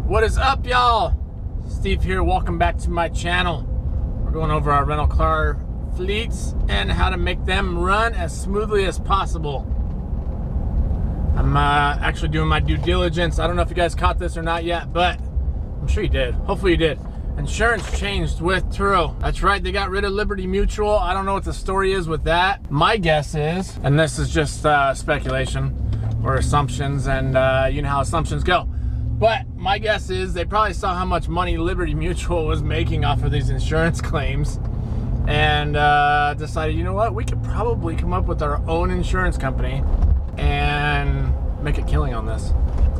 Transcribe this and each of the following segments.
What is up, y'all? Steve here. Welcome back to my channel. We're going over our rental car fleets and how to make them run as smoothly as possible. I'm actually doing my due diligence. I don't know if you guys caught this or not yet, but I'm sure you did. Hopefully you did. Insurance changed with Turo. That's right, they got rid of Liberty Mutual. I don't know what the story is with that. My guess is, and this is just speculation or assumptions, and you know how assumptions go, but my guess is they probably saw how much money Liberty Mutual was making off of these insurance claims and decided, you know what, we could probably come up with our own insurance company and make a killing on this.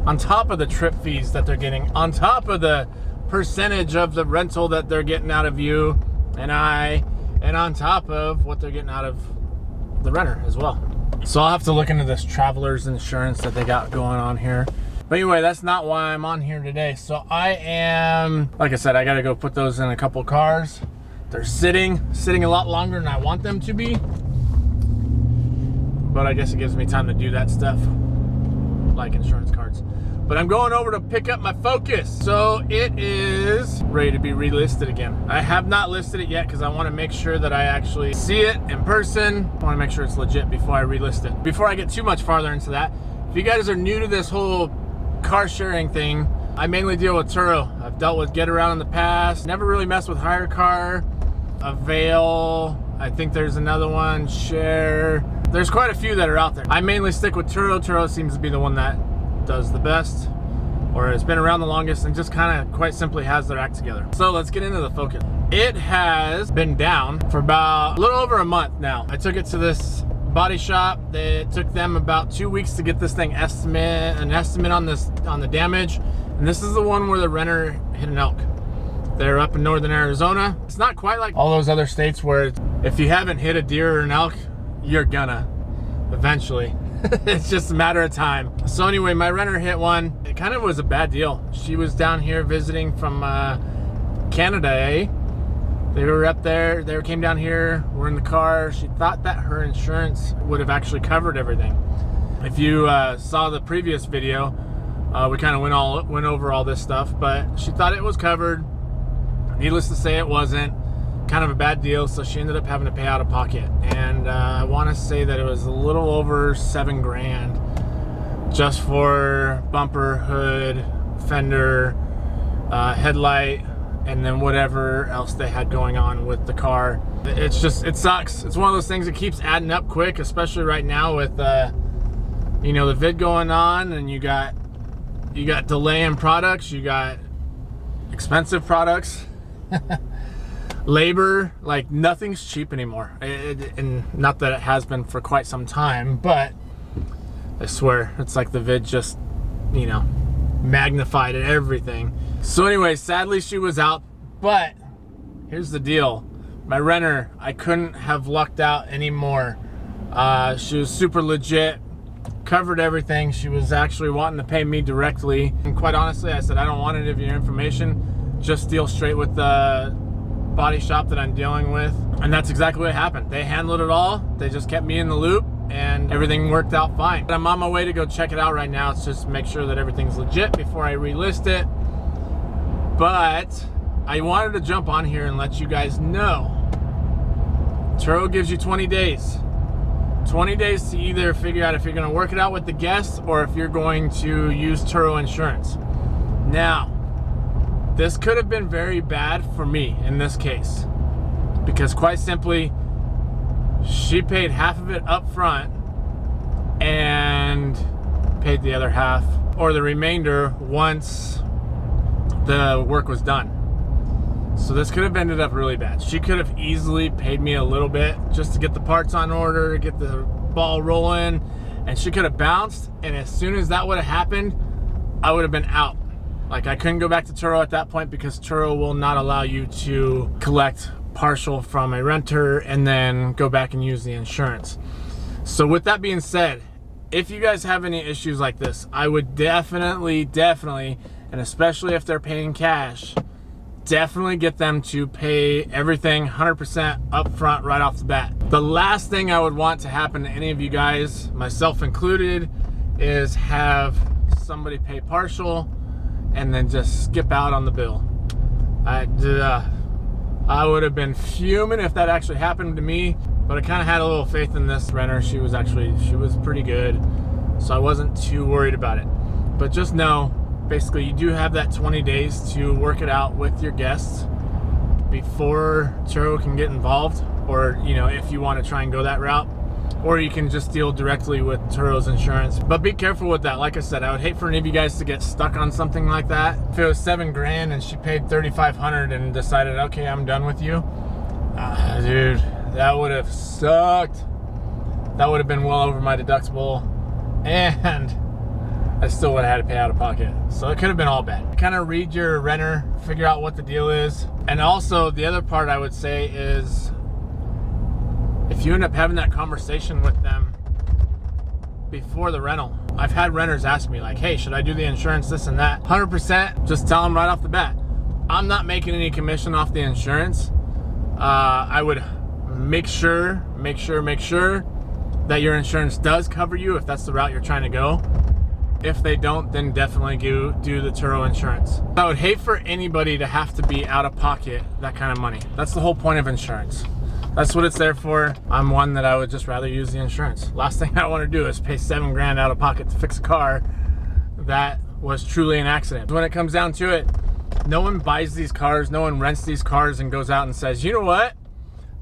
On top of the trip fees that they're getting, on top of the percentage of the rental that they're getting out of you and I, and on top of what they're getting out of the renter as well. So I'll have to look into this traveler's insurance that they got going on here. But anyway, that's not why I'm on here today. So I am, like I said, I gotta go put those in a couple cars. They're sitting a lot longer than I want them to be. But I guess it gives me time to do that stuff, like insurance cards. But I'm going over to pick up my Focus. So it is ready to be relisted again. I have not listed it yet because I want to make sure that I actually see it in person. I want to make sure it's legit before I relist it. Before I get too much farther into that, if you guys are new to this whole car sharing thing, I mainly deal with Turo. I've dealt with Get Around in the past. Never really messed with Hire Car, Avail. I think there's another one, Share. There's quite a few that are out there. I mainly stick with Turo. Turo seems to be the one that does the best, or has been around the longest, and just kind of quite simply has their act together. So let's get into the Focus. It has been down for about a little over a month now. I took it to this body shop. It took them about 2 weeks to get this thing an estimate on the damage, and this is the one where the renter hit an elk. They're up in northern Arizona. It's not quite like all those other states where if you haven't hit a deer or an elk, you're gonna eventually. It's just a matter of time. So anyway, my renter hit one. It kind of was a bad deal. She was down here visiting from Canada, eh? They were up there, they came down here, we're in the car. She thought that her insurance would have actually covered everything. If you saw the previous video, we kind of went over all this stuff, but she thought it was covered. Needless to say, it wasn't. Kind of a bad deal, so she ended up having to pay out of pocket, and I want to say that it was a little over $7 grand just for bumper, hood, fender, headlight, and then whatever else they had going on with the car. It's just, it sucks. It's one of those things that keeps adding up quick, especially right now with you know, the vid going on, and you got delay in products, you got expensive products. Labor, like nothing's cheap anymore, and not that it has been for quite some time, but I swear it's like the vid just, you know, magnified everything. So anyway, sadly she was out, but here's the deal. My renter, I couldn't have lucked out anymore. She was super legit, covered everything. She was actually wanting to pay me directly, and quite honestly I said, I don't want any of your information, just deal straight with the body shop that I'm dealing with. And that's exactly what happened. They handled it all. They just kept me in the loop, and everything worked out fine. I'm on my way to go check it out right now. It's just make sure that everything's legit before I relist it. But I wanted to jump on here and let you guys know, Turo gives you 20 days. 20 days to either figure out if you're going to work it out with the guests or if you're going to use Turo insurance. Now, this could have been very bad for me in this case, because quite simply, she paid half of it up front and paid the other half, or the remainder, once the work was done. So this could have ended up really bad. She could have easily paid me a little bit just to get the parts on order, get the ball rolling, and she could have bounced, and as soon as that would have happened, I would have been out. Like, I couldn't go back to Turo at that point because Turo will not allow you to collect partial from a renter and then go back and use the insurance. So with that being said, if you guys have any issues like this, I would definitely, and especially if they're paying cash, definitely get them to pay everything 100% up front right off the bat. The last thing I would want to happen to any of you guys, myself included, is have somebody pay partial and then just skip out on the bill. I would have been fuming if that actually happened to me, but I kind of had a little faith in this renter. She was pretty good, so I wasn't too worried about it. But just know, basically, you do have that 20 days to work it out with your guests before Turo can get involved, or if you want to try and go that route, or you can just deal directly with Turo's insurance. But be careful with that. Like I said, I would hate for any of you guys to get stuck on something like that. If it was $7,000 and she paid $3,500 and decided, okay, I'm done with you, dude, that would have sucked. That would have been well over my deductible, and I still would have had to pay out of pocket. So it could have been all bad. Kind of read your renter, figure out what the deal is. And also the other part I would say is, if you end up having that conversation with them before the rental. I've had renters ask me like, hey, should I do the insurance, this and that? 100%, just tell them right off the bat, I'm not making any commission off the insurance. I would make sure that your insurance does cover you if that's the route you're trying to go. If they don't, then definitely do the Turo insurance. I would hate for anybody to have to be out of pocket that kind of money. That's the whole point of insurance. That's what it's there for. I'm one that I would just rather use the insurance. Last thing I want to do is pay $7,000 out of pocket to fix a car that was truly an accident. When it comes down to it, no one buys these cars, no one rents these cars and goes out and says, you know what?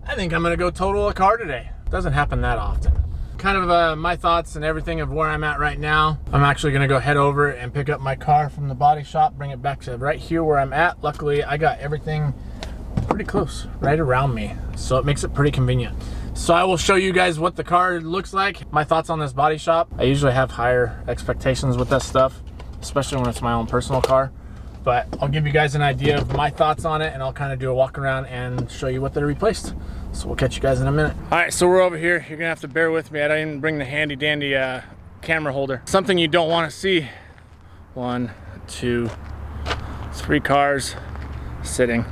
I think I'm gonna go total a car today. It doesn't happen that often. Kind of my thoughts and everything of where I'm at right now. I'm actually gonna go head over and pick up my car from the body shop, bring it back to right here where I'm at. Luckily, I got everything pretty close, right around me, so it makes it pretty convenient. So I will show you guys what the car looks like, my thoughts on this body shop. I usually have higher expectations with that stuff, especially when it's my own personal car, but I'll give you guys an idea of my thoughts on it, and I'll kind of do a walk around and show you what they replaced. So we'll catch you guys in a minute. All right, so we're over here. You're gonna have to bear with me. I didn't bring the handy dandy camera holder. Something you don't want to see. 1, 2, 3 cars sitting.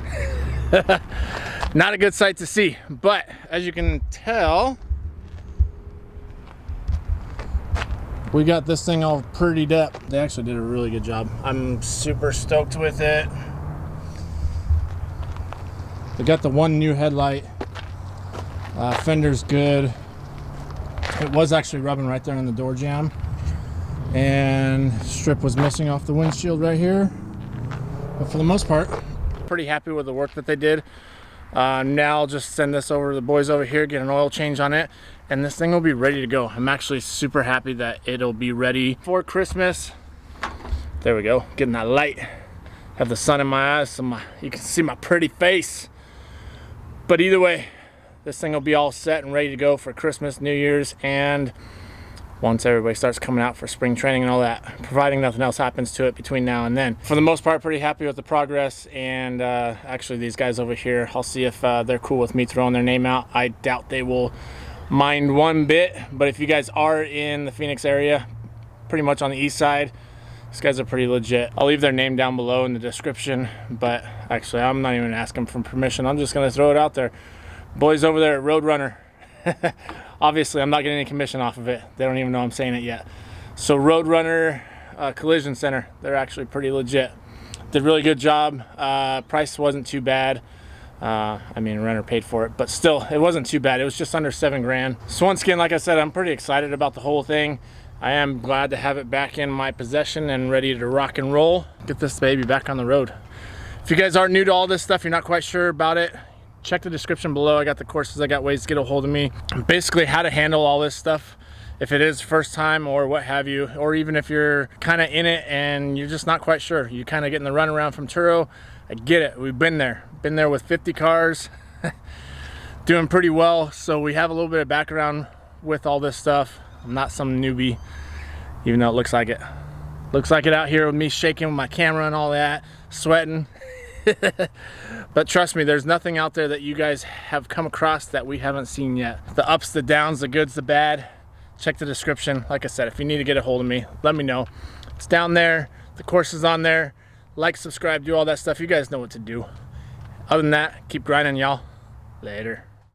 Not a good sight to see, but as you can tell, we got this thing all prettied up. They actually did a really good job. I'm super stoked with it. They got the one new headlight. Fender's good. It was actually rubbing right there in the door jamb, and strip was missing off the windshield right here. But for the most part, pretty happy with the work that they did. Now I'll just send this over to the boys over here, get an oil change on it, and this thing will be ready to go. I'm actually super happy that it'll be ready for Christmas. There we go, getting that light. Have the sun in my eyes so you can see my pretty face. But either way, this thing will be all set and ready to go for Christmas, New Year's, and once everybody starts coming out for spring training and all that, providing nothing else happens to it between now and then. For the most part, pretty happy with the progress, and actually these guys over here, I'll see if they're cool with me throwing their name out. I doubt they will mind one bit, but if you guys are in the Phoenix area, pretty much on the east side, these guys are pretty legit. I'll leave their name down below in the description, but actually I'm not even asking for permission. I'm just gonna throw it out there. Boys over there at Roadrunner. Obviously, I'm not getting any commission off of it. They don't even know I'm saying it yet. So Roadrunner Collision Center, they're actually pretty legit. Did a really good job. Price wasn't too bad. I mean, renter paid for it, but still, it wasn't too bad. It was just under $7,000. So once again, like I said, I'm pretty excited about the whole thing. I am glad to have it back in my possession and ready to rock and roll. Get this baby back on the road. If you guys are new to all this stuff, you're not quite sure about it, check the description below. I got the courses, I got ways to get a hold of me. Basically how to handle all this stuff if it is first time or what have you, or even if you're kind of in it and you're just not quite sure. You're kind of getting the runaround from Turo. I get it, we've been there with 50 cars, doing pretty well. So we have a little bit of background with all this stuff. I'm not some newbie, even though it looks like it. Looks like it out here with me shaking with my camera and all that, sweating. But trust me, there's nothing out there that you guys have come across that we haven't seen yet. The ups, the downs, the goods, the bad. Check the description. Like I said, if you need to get a hold of me, let me know. It's down there. The course is on there. Like, subscribe, do all that stuff. You guys know what to do. Other than that, keep grinding, y'all. Later.